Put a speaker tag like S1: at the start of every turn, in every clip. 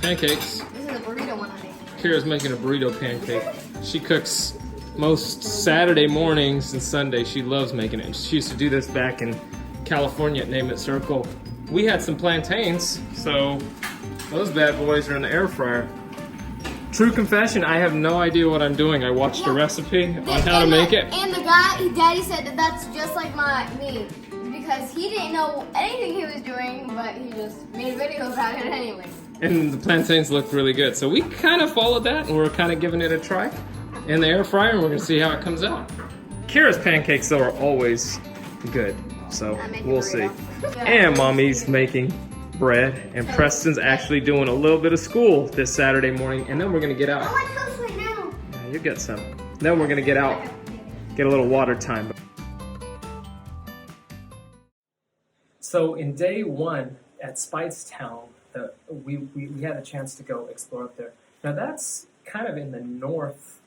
S1: pancakes.
S2: This is a burrito one, I think.
S1: Kira's making a burrito pancake. She cooks most Saturday mornings and Sundays. She loves making it. She used to do this back in California at Name It Circle. We had some plantains, so those bad boys are in the air fryer. True confession, I have no idea what I'm doing. I watched a recipe on how to make it.
S2: And the guy, Daddy said that that's just like me. Because he didn't know anything he was doing, but he just made a video about it anyway.
S1: And the plantains looked really good. So we kind of followed that and we're kind of giving it a try in the air fryer, and we're gonna see how it comes out. Kira's pancakes though are always good, so we'll see. And Mommy's making bread, and Preston's actually doing a little bit of school this Saturday morning, and then we're gonna get out.
S2: I want toast right now.
S1: Yeah, you get some. Then we're gonna get out, get a little water time. So in day one at Speightstown, we had a chance to go explore up there. Now that's kind of in the north,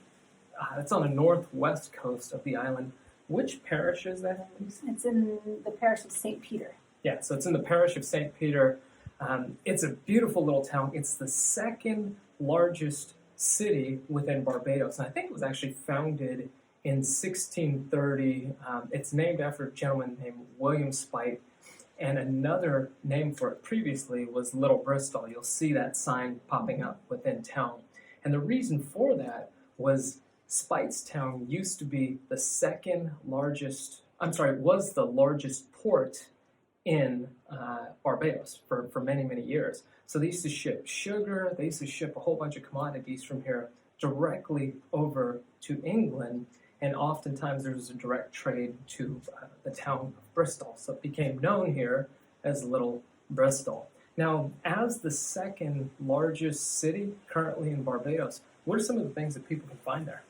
S1: it's on the northwest coast of the island. Which parish is that?
S3: It's in the parish of St. Peter.
S1: Yeah, so it's in the parish of St. Peter. It's a beautiful little town. It's the second largest city within Barbados. And I think it was actually founded in 1630. It's named after a gentleman named William Speight. And another name for it previously was Little Bristol. You'll see that sign popping up within town. And the reason for that was Speightstown used to be the was the largest port in Barbados for many, many years. So they used to ship sugar, they used to ship a whole bunch of commodities from here directly over to England, and oftentimes there was a direct trade to the town of Bristol. So it became known here as Little Bristol. Now, as the second largest city currently in Barbados, what are some of the things that people can find there?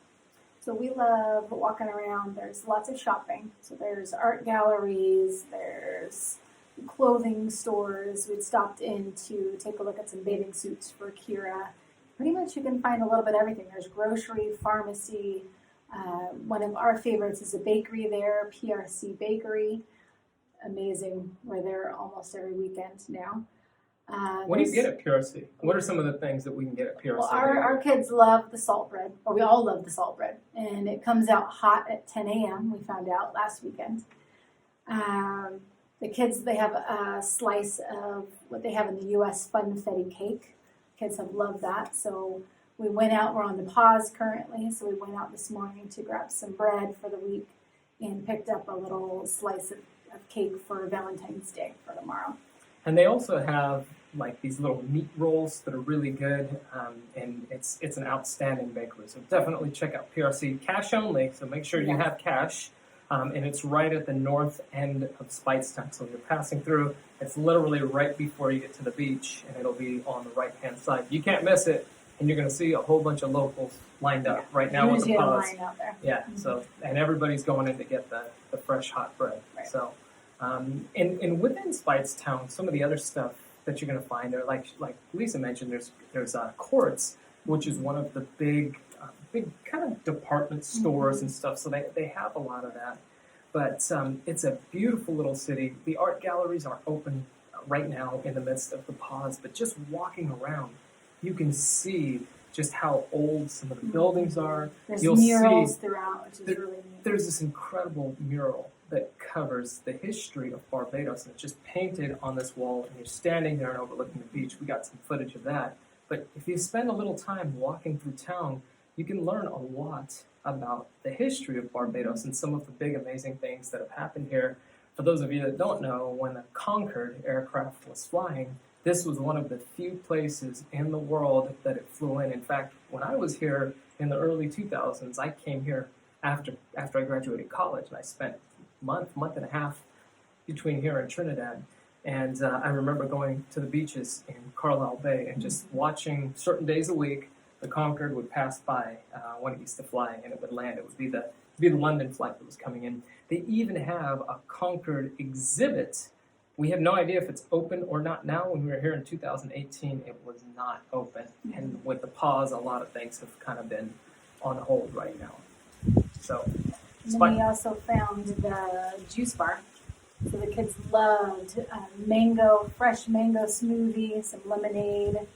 S3: So we love walking around. There's lots of shopping. So there's art galleries, there's clothing stores. We'd stopped in to take a look at some bathing suits for Kira. Pretty much you can find a little bit of everything. There's grocery, pharmacy. One of our favorites is a bakery there, PRC Bakery. Amazing. We're there almost every weekend now.
S1: What do you get at PRC? What are some of the things that we can get at PRC?
S3: Well, our kids love the salt bread, or we all love the salt bread, and it comes out hot at 10 a.m. We found out last weekend. The kids, they have a slice of what they have in the U.S. funfetti cake. Kids have loved that, so we went out. We're on the pause currently, so we went out this morning to grab some bread for the week and picked up a little slice of cake for Valentine's Day for tomorrow.
S1: And they also have like these little meat rolls that are really good, and it's an outstanding bakery. So definitely check out PRC. Cash only, so make sure you have cash. And it's right at the north end of Speightstown. So when you're passing through, it's literally right before you get to the beach, and it'll be on the right-hand side. You can't miss it, and you're going to see a whole bunch of locals lined up right now with the pause. Yeah, so, and everybody's going in to get the fresh hot bread. Right. So, and within Speightstown, some of the other stuff that you're going to find there, like Lisa mentioned, there's Courts, which is one of the big kind of department stores and stuff. So they have a lot of that. But it's a beautiful little city. The art galleries are open right now in the midst of the pause. But just walking around, you can see just how old some of the buildings are.
S3: There's murals throughout, which is really neat.
S1: There's this incredible mural that covers the history of Barbados, and it's just painted on this wall, and you're standing there and overlooking the beach. We got some footage of that. But if you spend a little time walking through town, you can learn a lot about the history of Barbados and some of the big amazing things that have happened here. For those of you that don't know, when the Concorde aircraft was flying, this was one of the few places in the world that it flew in. In fact, when I was here in the early 2000s, I came here after I graduated college, and I spent month and a half between here and Trinidad. And I remember going to the beaches in Carlisle Bay and just watching certain days a week. The Concorde would pass by when it used to fly, and it would land. It would be the London flight that was coming in. They even have a Concorde exhibit. We have no idea if it's open or not now. When we were here in 2018, it was not open. And with the pause, a lot of things have kind of been on hold right now. So,
S3: and then we also found the juice bar. So the kids loved fresh mango smoothie, some lemonade.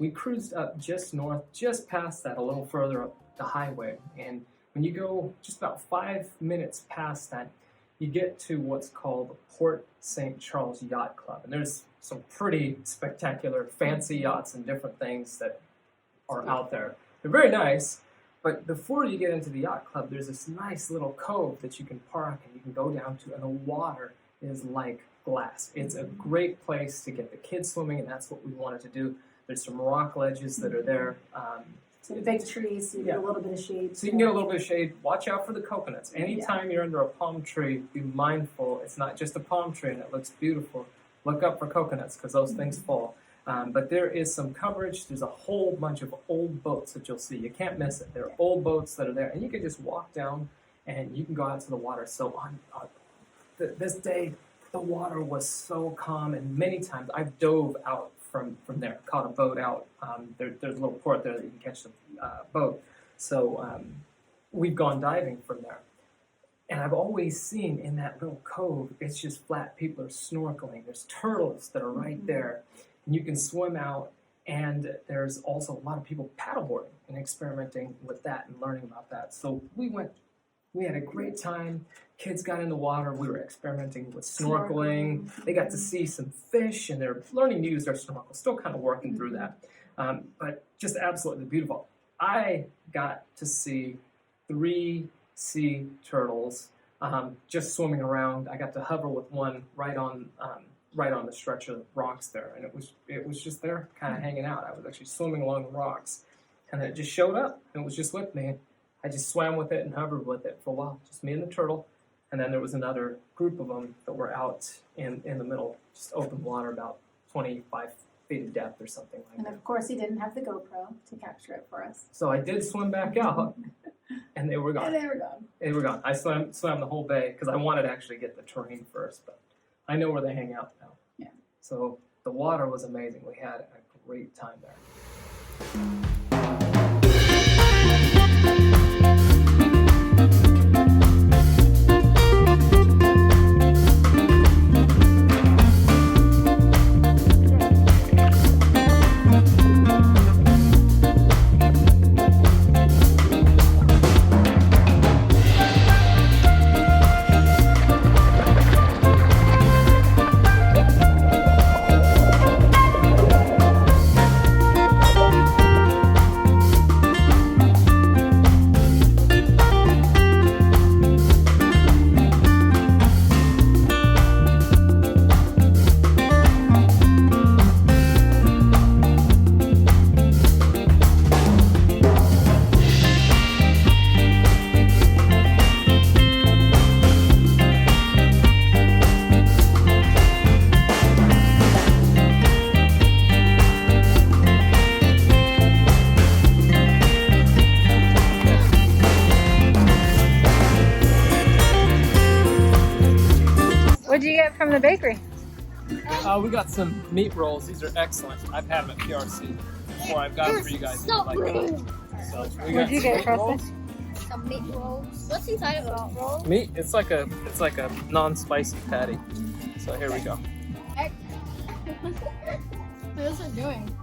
S1: we cruised up just north, just past that, a little further up the highway. And when you go just about 5 minutes past that, you get to what's called Port St. Charles Yacht Club. And there's some pretty spectacular, fancy yachts and different things that are out there. They're very nice, but before you get into the yacht club, there's this nice little cove that you can park and you can go down to, and the water is like glass. It's a great place to get the kids swimming, and that's what we wanted to do. There's some rock ledges that are there.
S3: Some big trees, so you get a little bit of shade.
S1: So you can get a little bit of shade. Watch out for the coconuts. Anytime you're under a palm tree, be mindful. It's not just a palm tree and it looks beautiful. Look up for coconuts because those things fall. But there is some coverage. There's a whole bunch of old boats that you'll see. You can't miss it. There are old boats that are there. And you can just walk down and you can go out to the water. So on this day, the water was so calm. And many times I've dove out from there, caught a boat out. There's a little port there that you can catch the boat. So we've gone diving from there. And I've always seen in that little cove, it's just flat. People are snorkeling. There's turtles that are right there. And you can swim out. And there's also a lot of people paddleboarding and experimenting with that and learning about that. So we had a great time. Kids got in the water. We were experimenting with snorkeling. They got to see some fish, and they're learning to use their snorkel. Still kind of working through that. But just absolutely beautiful. I got to see 3 sea turtles just swimming around. I got to hover with one right on the stretch of rocks there, and it was just there, kind of hanging out. I was actually swimming along the rocks, and it just showed up, and it was just with me. I just swam with it and hovered with it for a while, just me and the turtle. And then there was another group of them that were out in the middle, just open water, about 25 feet of depth or something like
S3: And
S1: that.
S3: of course, he didn't have the GoPro to capture it for us.
S1: So I did swim back out, and they were gone.
S3: And they were gone.
S1: They were gone. I swam the whole bay because I wanted to actually get the terrain first, but I know where they hang out now.
S3: Yeah.
S1: So the water was amazing. We had a great time there.
S4: What'd you get from the bakery?
S1: We got some meat rolls. These are excellent. I've had them at PRC before. I've got them for you guys.
S5: So
S1: Like them. So we got
S4: What'd you
S1: some
S4: get,
S1: meat
S4: Preston?
S1: rolls.
S2: Some meat rolls. What's inside of a roll?
S1: Meat. It's like a non-spicy patty. So here we go.
S2: What is it doing?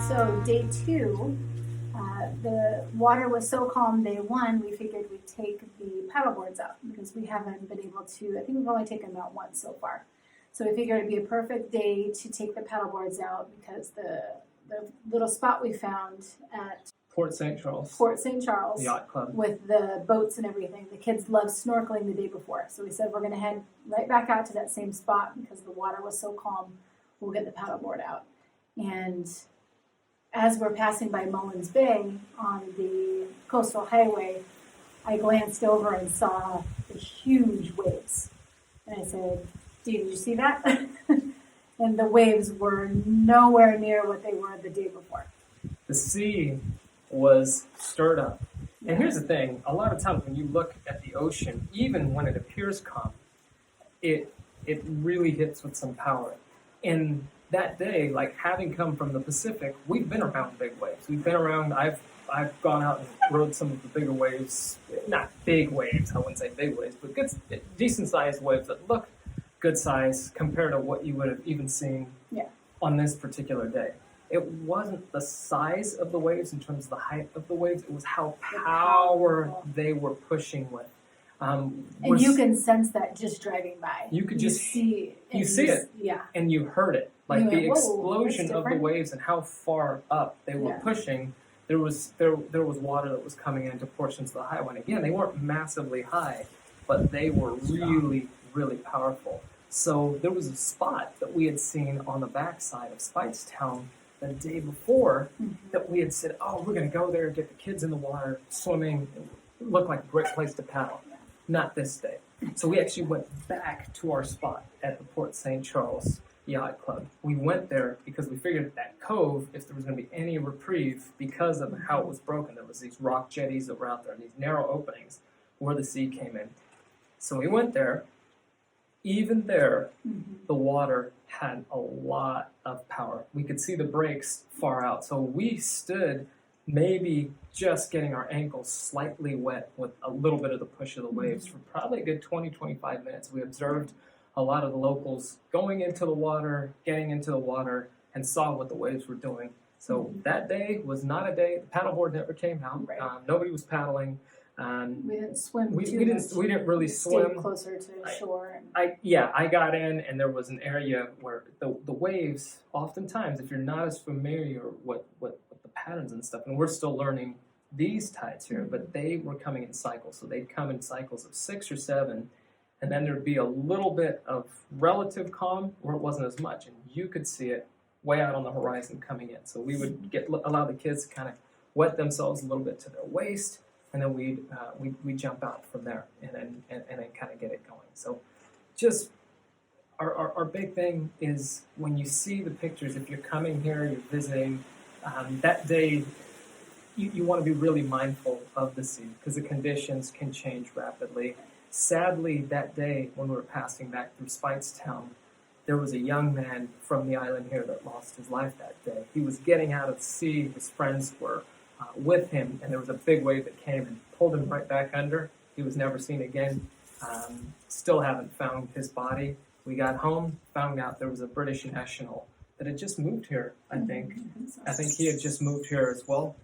S3: So day 2, the water was so calm. Day 1, we figured we'd take the paddleboards out because we haven't been able to. I think we've only taken them out once so far. So we figured it'd be a perfect day to take the paddleboards out because the little spot we found at
S1: Port St. Charles.
S3: Port St. Charles
S1: Yacht Club.
S3: with the boats and everything, the kids loved snorkeling the day before. So we said we're going to head right back out to that same spot because the water was so calm. We'll get the paddleboard out. And as we're passing by Mullins Bay on the coastal highway, I glanced over and saw the huge waves. And I said, Dee, did you see that? And the waves were nowhere near what they were the day before.
S1: The sea was stirred up. And here's the thing, a lot of times when you look at the ocean, even when it appears calm, it really hits with some power. And that day, like having come from the Pacific, we've been around big waves. We've been around, I've gone out and rode some of the bigger waves, not big waves, I wouldn't say big waves, but good, decent sized waves that look good size compared to what you would have even seen on this particular day. It wasn't the size of the waves in terms of the height of the waves, it was how power they were pushing with.
S3: And you can sense that just driving by.
S1: You could just
S3: see it.
S1: You see it.
S3: Yeah.
S1: And you heard it. Like
S3: You
S1: the
S3: went, "Whoa,
S1: explosion
S3: that's
S1: of the
S3: different."
S1: waves and how far up they were
S3: Yeah.
S1: pushing. There was water that was coming into portions of the highway. And again, they weren't massively high, but they were really, really powerful. So there was a spot that we had seen on the backside of Speightstown the day before that we had said, oh, we're going to go there, get the kids in the water, swimming. It looked like a great place to paddle. Not this day. So we actually went back to our spot at the Port St. Charles Yacht Club. We went there because we figured that cove, if there was going to be any reprieve because of how it was broken, there was these rock jetties that were out there, these narrow openings where the sea came in. So we went there. Even there, the water had a lot of power. We could see the breaks far out. So we stood maybe just getting our ankles slightly wet with a little bit of the push of the waves for probably a good 20, 25 minutes. We observed a lot of the locals going into the water, getting into the water, and saw what the waves were doing. So that day was not a day, the paddleboard never came out.
S3: Right.
S1: Nobody was paddling.
S3: We didn't swim
S1: We
S3: too
S1: didn't
S3: much.
S1: we didn't really swim.
S3: Stayed closer to shore.
S1: I got in, and there was an area where the waves, oftentimes, if you're not as familiar with the patterns and stuff, and we're still learning these tides here, but they were coming in cycles. So they'd come in cycles of 6 or 7, and then there'd be a little bit of relative calm where it wasn't as much, and you could see it way out on the horizon coming in. So we would allow the kids to kind of wet themselves a little bit to their waist, and then we'd jump out from there and then kind of get it going. So just our big thing is when you see the pictures, if you're coming here, you're visiting, that day you want to be really mindful of the sea because the conditions can change rapidly. Sadly, that day when we were passing back through Speightstown, there was a young man from the island here that lost his life that day. He was getting out of the sea, his friends were with him, and there was a big wave that came and pulled him right back under. He was never seen again. Still haven't found his body. We got home, found out there was a British national that had just moved here, I think. I think he had just moved here as well.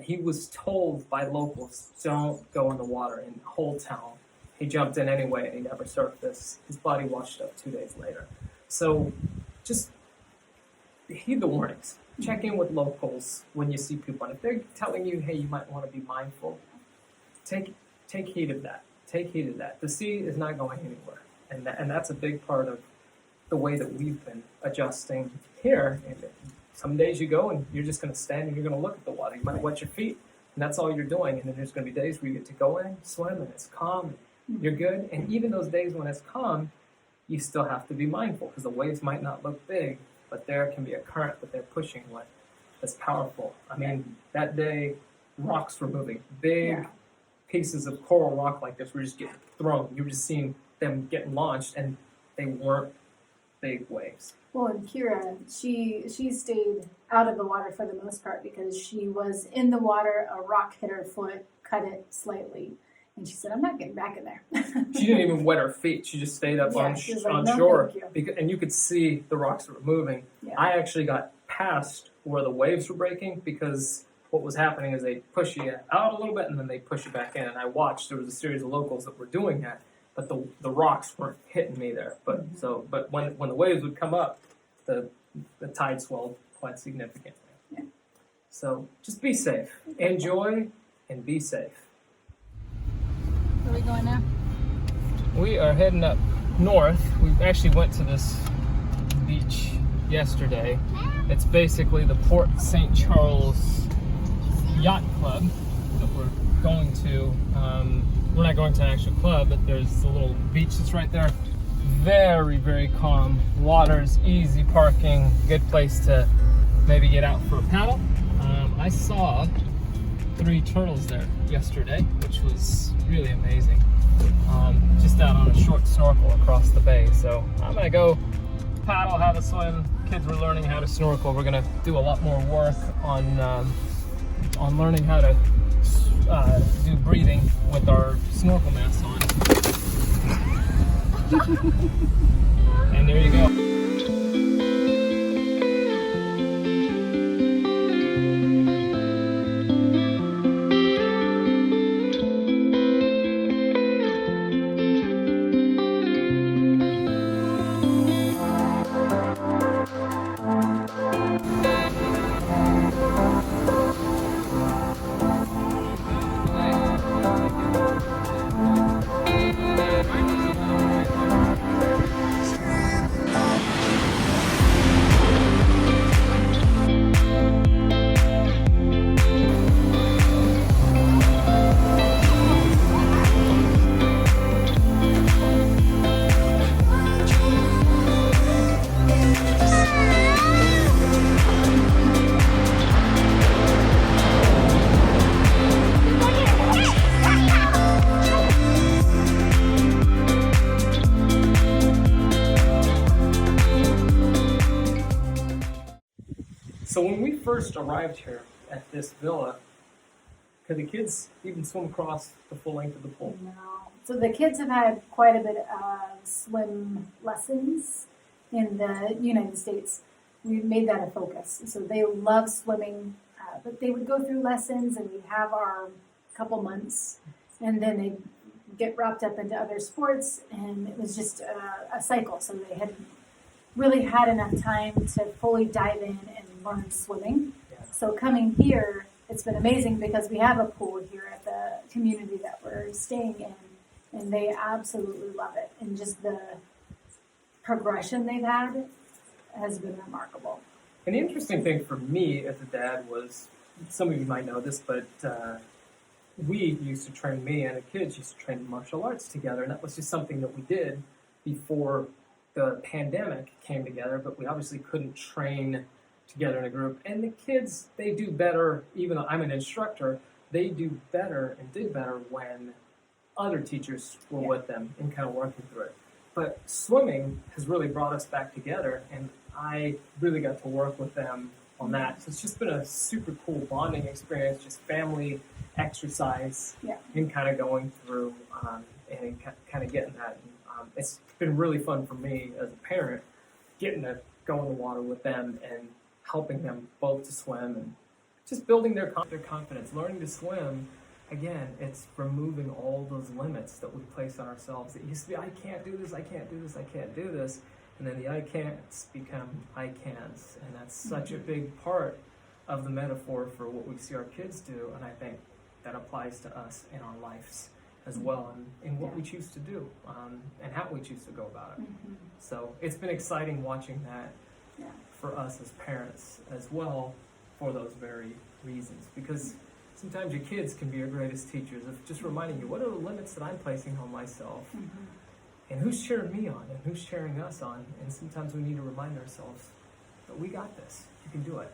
S1: He was told by locals, don't go in the water in Holetown. He jumped in anyway, and he never surfaced. His body washed up 2 days later. So just heed the warnings. Check in with locals when you see people. And if they're telling you, hey, you might want to be mindful, take heed of that. Take heed of that. The sea is not going anywhere. And that's a big part of the way that we've been adjusting here. And some days you go and you're just going to stand and you're going to look at the water. You might wet your feet, and that's all you're doing. And then there's going to be days where you get to go in, swim, and it's calm, and you're good. And even those days when it's calm, you still have to be mindful because the waves might not look big, but there can be a current that they're pushing with that's powerful. I mean, that day, rocks were moving. Big pieces of coral rock like this were just getting thrown. You were just seeing them getting launched, and they weren't big waves.
S3: Well, and Kira, she stayed out of the water for the most part because she was in the water, a rock hit her foot, cut it slightly. And she said, I'm not getting back in there.
S1: She didn't even wet her feet. She just stayed up on
S3: she was like, "No,
S1: shore.
S3: thank you."
S1: And you could see the rocks that were moving.
S3: Yeah.
S1: I actually got past where the waves were breaking because what was happening is they push you out a little bit and then they push you back in. And I watched, there was a series of locals that were doing that, but the rocks weren't hitting me there. But when the waves would come up, the tide swelled quite significantly.
S3: Yeah.
S1: So just be safe. Enjoy and be safe.
S3: Where are we going now?
S1: We are heading up north. We actually went to this beach yesterday. It's basically the Port St. Charles Yacht Club that we're going to. We're not going to an actual club, but there's a little beach that's right there. Very, very calm waters, easy parking, good place to maybe get out for a paddle. I saw 3 turtles there yesterday, which was really amazing. Just out on a short snorkel across the bay. So I'm gonna go paddle, have a swim. Kids were learning how to snorkel. We're gonna do a lot more work on learning how to do breathing with our snorkel masks on. And there you go. So when we first arrived here at this villa, could the kids even swim across the full length of the pool?
S3: No. So the kids have had quite a bit of swim lessons in the United States. We've made that a focus. So they love swimming, but they would go through lessons and we'd have our couple months and then they'd get wrapped up into other sports and it was just a cycle. So they hadn't really had enough time to fully dive in and learn swimming.
S1: Yeah.
S3: So coming here, it's been amazing because we have a pool here at the community that we're staying in, and they absolutely love it. And just the progression they've had has been remarkable.
S1: And the interesting thing for me as a dad was, some of you might know this, but we used to train, me and the kids used to train martial arts together, and that was just something that we did before the pandemic came together, but we obviously couldn't train together in a group. And the kids, they do better, even though I'm an instructor, they do better and did better when other teachers were with them and kind of working through it. But swimming has really brought us back together, and I really got to work with them on that. So it's just been a super cool bonding experience, just family exercise, and kind of going through and kind of getting that. It's been really fun for me as a parent, getting to go in the water with them and helping them both to swim and just building their confidence. Learning to swim, again, it's removing all those limits that we place on ourselves. It used to be, I can't do this, I can't do this, I can't do this. And then the I can'ts become I can'ts. And that's such a big part of the metaphor for what we see our kids do. And I think that applies to us in our lives as well, and in what we choose to do, and how we choose to go about it. So it's been exciting watching that for us as parents as well, for those very reasons, because sometimes your kids can be your greatest teachers of just reminding you, what are the limits that I'm placing on myself, and who's cheering me on, and who's cheering us on, and sometimes we need to remind ourselves that we got this, you can do it.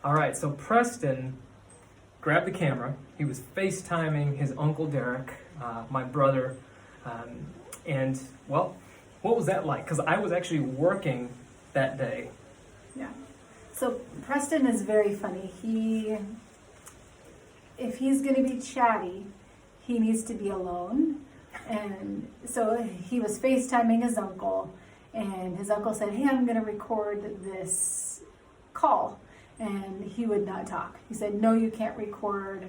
S1: All right, so Preston grabbed the camera. He was FaceTiming his Uncle Derek, my brother, and, well, what was that like? Because I was actually working that day.
S3: Yeah. So Preston is very funny. If he's going to be chatty, he needs to be alone. And so he was FaceTiming his uncle, and his uncle said, hey, I'm going to record this call. And he would not talk. He said, no, you can't record.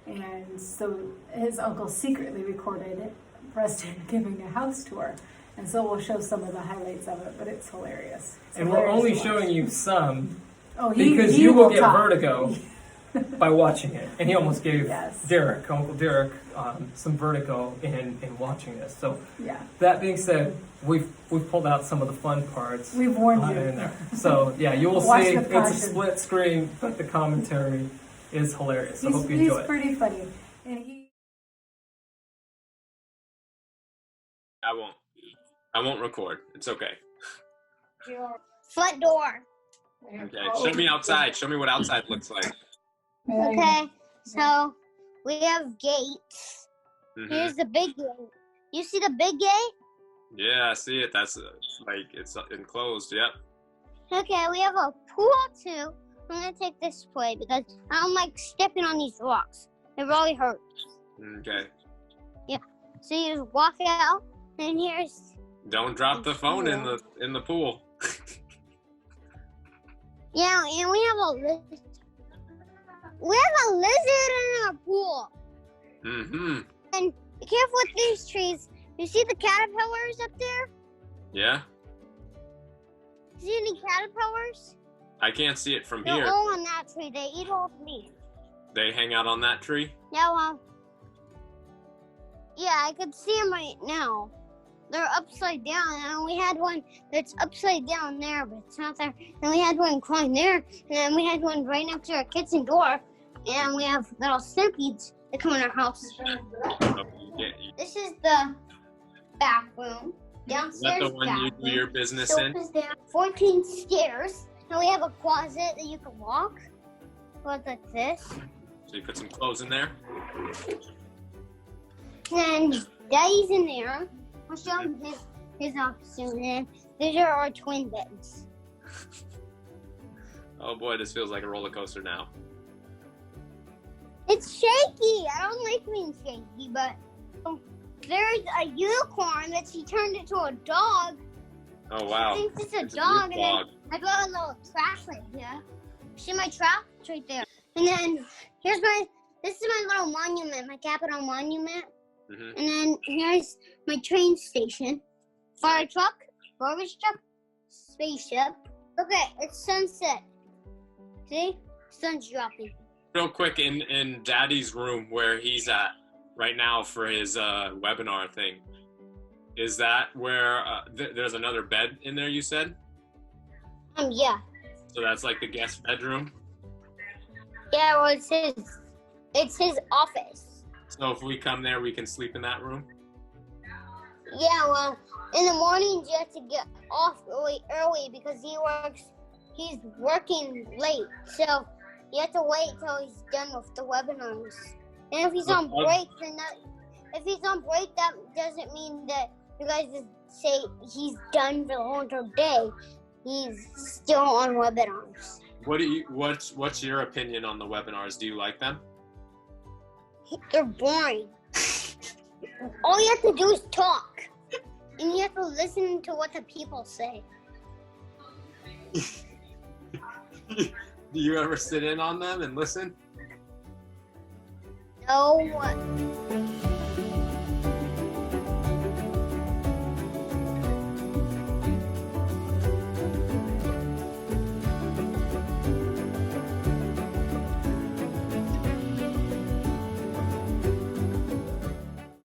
S3: And so his uncle secretly recorded Preston giving a house tour. And so we'll show some of the highlights of it, but it's hilarious.
S1: And we're only showing you some,
S3: Oh,
S1: because you will get vertigo by watching it, and he almost gave
S3: Yes.
S1: Uncle Derek, some vertigo in watching this. So
S3: Yeah.
S1: that being said, we've pulled out some of the fun parts.
S3: We've warned you.
S1: in there. So yeah, you will
S3: Watch
S1: see
S3: with
S1: it's a
S3: caution.
S1: split screen, but the commentary is hilarious. I hope you
S3: He's
S1: enjoy it.
S3: pretty funny. And he
S4: I won't record. It's okay.
S5: Front door.
S4: Okay. Show me outside. Show me what outside looks like.
S5: Okay, so we have gates.
S4: Mhm.
S5: Here's the big gate. You see the big gate?
S4: Yeah, I see it. That's like it's enclosed. Yep.
S5: Okay, we have a pool too. I'm gonna take this way because I don't like stepping on these rocks. It really hurts.
S4: Okay.
S5: So you just walk out, and here's
S4: Don't drop the phone in the pool.
S5: and we have a lizard. We have a lizard in our pool.
S4: Mm-hmm.
S5: And be careful with these trees. You see the caterpillars up there?
S4: Yeah.
S5: See any caterpillars?
S4: I can't see it from
S5: They're
S4: here.
S5: all on that tree. They eat all of me.
S4: They hang out on that tree.
S5: Yeah, well. Yeah, I could see them right now. They're upside down, and we had one that's upside down there, but it's not there. And we had one crawling there, and then we had one right next to our kitchen door, and we have little centipedes that come in our house.
S4: Oh,
S5: This is the back room.
S4: Is that
S5: Downstairs
S4: the one you do
S5: bathroom.
S4: your business in?
S5: Sofa's down. 14 stairs, and we have a closet that you can walk. Goes like this.
S4: So you put some clothes in there.
S5: And Daddy's in there. I'll show him his office soon. And these are our twin beds.
S4: Oh boy, this feels like a roller coaster now.
S5: It's shaky. I don't like being shaky, but there's a unicorn that she turned into a dog.
S4: Oh wow.
S5: I think it's a
S4: It's a
S5: dog,
S4: new
S5: and
S4: dog.
S5: then I got a little trash right here. See my trash right there. And then this is my little monument, my Capitol monument.
S4: Mm-hmm.
S5: And then here's my train station. Fire truck, garbage truck, spaceship. Okay, it's sunset. See? Sun's dropping.
S4: Real quick, in Daddy's room where he's at right now for his webinar thing, is that where there's another bed in there? You said.
S5: Yeah.
S4: So that's like the guest bedroom.
S5: Yeah, well, it's his office.
S4: So if we come there, we can sleep in that room.
S5: Yeah, well, in the mornings you have to get off really early because he's working late. So you have to wait till he's done with the webinars. And if he's on break, that doesn't mean that you guys just say he's done for the whole entire day. He's still on webinars.
S4: What's your opinion on the webinars? Do you like them?
S5: They're boring. All you have to do is talk. And you have to listen to what the people say.
S4: Do you ever sit in on them and listen?
S5: No.